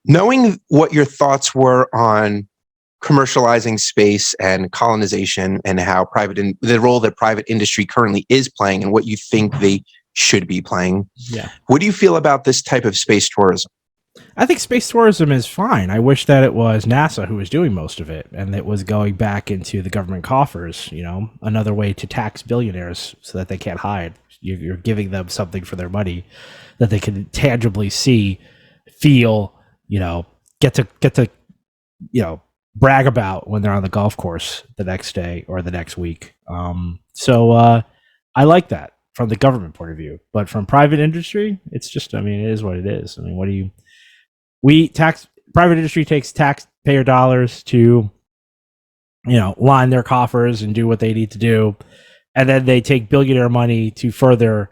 Knowing what your thoughts were on commercializing space and colonization and how the role that private industry currently is playing and what you think they should be playing. Yeah. What do you feel about this type of space tourism? I think space tourism is fine. I wish that it was NASA who was doing most of it and it was going back into the government coffers, another way to tax billionaires so that they can't hide. You're giving them something for their money that they can tangibly see, feel, get to brag about when they're on the golf course the next day or the next week. So I like that from the government point of view, but from private industry, it's just, it is what it is. Private industry takes taxpayer dollars to, line their coffers and do what they need to do. And then they take billionaire money to further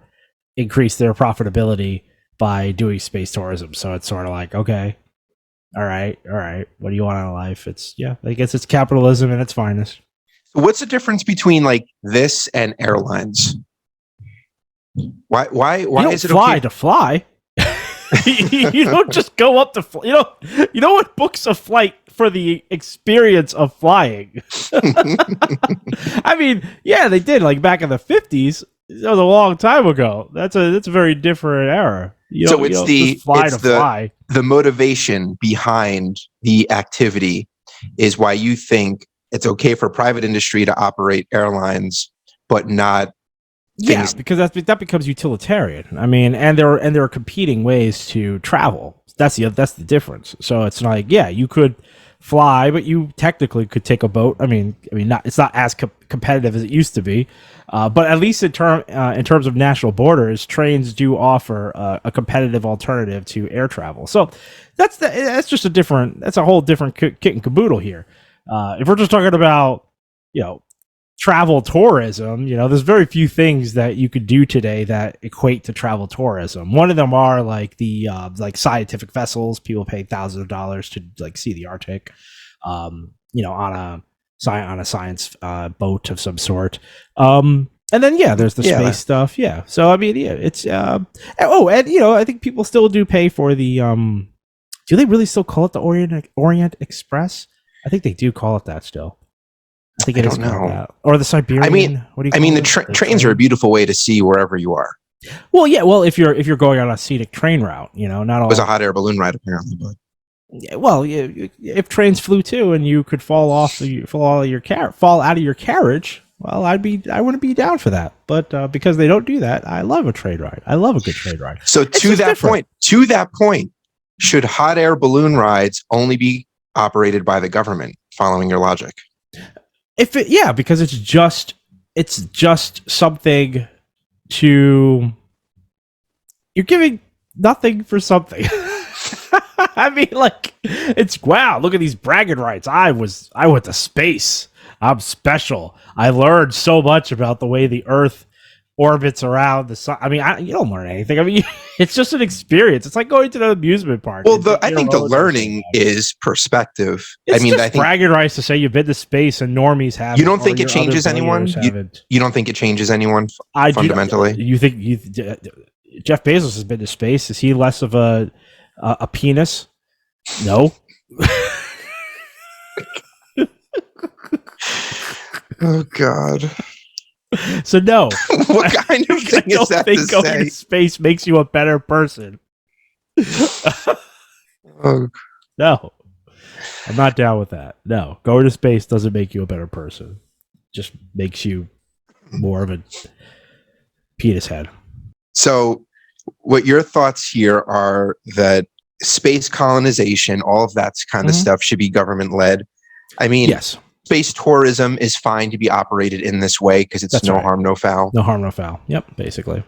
increase their profitability by doing space tourism. So it's sort of like, okay, all right. What do you want out of life? I guess it's capitalism in its finest. So what's the difference between like this and airlines? Why is it fly okay to fly? You don't just go up to you know what books a flight for the experience of flying. Yeah, they did, like back in the 50s. That was a long time ago. That's a very different era. So it's the motivation behind the activity is why you think it's okay for private industry to operate airlines, but not. Yeah, because that becomes utilitarian. And there are competing ways to travel. That's the difference. So it's like, yeah, you could fly, but you technically could take a boat. It's not as competitive as it used to be, but at least in terms of national borders, trains do offer a competitive alternative to air travel. So that's a whole different kit and caboodle here. If we're just talking about travel tourism, there's very few things that you cocould do today that equate to travel tourism. One of them are like the scientific vessels. People pay thousands of dollars to see the Arctic, on a science boat of some sort. And then there's the space stuff. Yeah. So it's and I think people still do pay for the do they really still call it the Orient Express? I think they do call it that still. I think it is called that. Or the Siberian. What do you call it? Trains are a beautiful way to see wherever you are. Well, yeah. Well, if you're going on a scenic train route, not all. It was a hot air balloon ride apparently, but. Well, if trains flew too, and you could fall out of your carriage, well, I wouldn't be down for that. But because they don't do that, I love a train ride. I love a good train ride. So to that point, should hot air balloon rides only be operated by the government? Following your logic. Because it's just something to, you're giving nothing for something. It's wow, look at these bragging rights. I went to space. I'm special. I learned so much about the way the Earth orbits around the sun. You don't learn anything. It's just an experience. It's like going to an amusement park. Well, I think the learning is perspective. It's bragging rights to say you've been to space and normies haven't. You don't think it changes anyone? You don't think it changes anyone fundamentally? You think Jeff Bezos has been to space? Is he less of a penis? No. Oh God. So no. What kind of thing is that to say? Going to space makes you a better person. No. I'm not down with that. No. Going to space doesn't make you a better person. Just makes you more of a penis head. So what your thoughts here are that space colonization, all of that kind of stuff should be government led. Yes. Space tourism is fine to be operated in this way because it's harm, no foul. No harm, no foul. Yep, basically.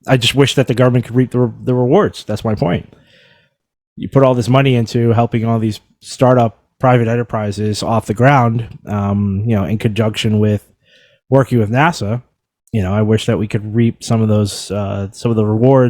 I just wish that the government could reap the rewards. That's my point. You put all this money into helping all these startup private enterprises off the ground, in conjunction with working with NASA. I wish that we could reap some of the rewards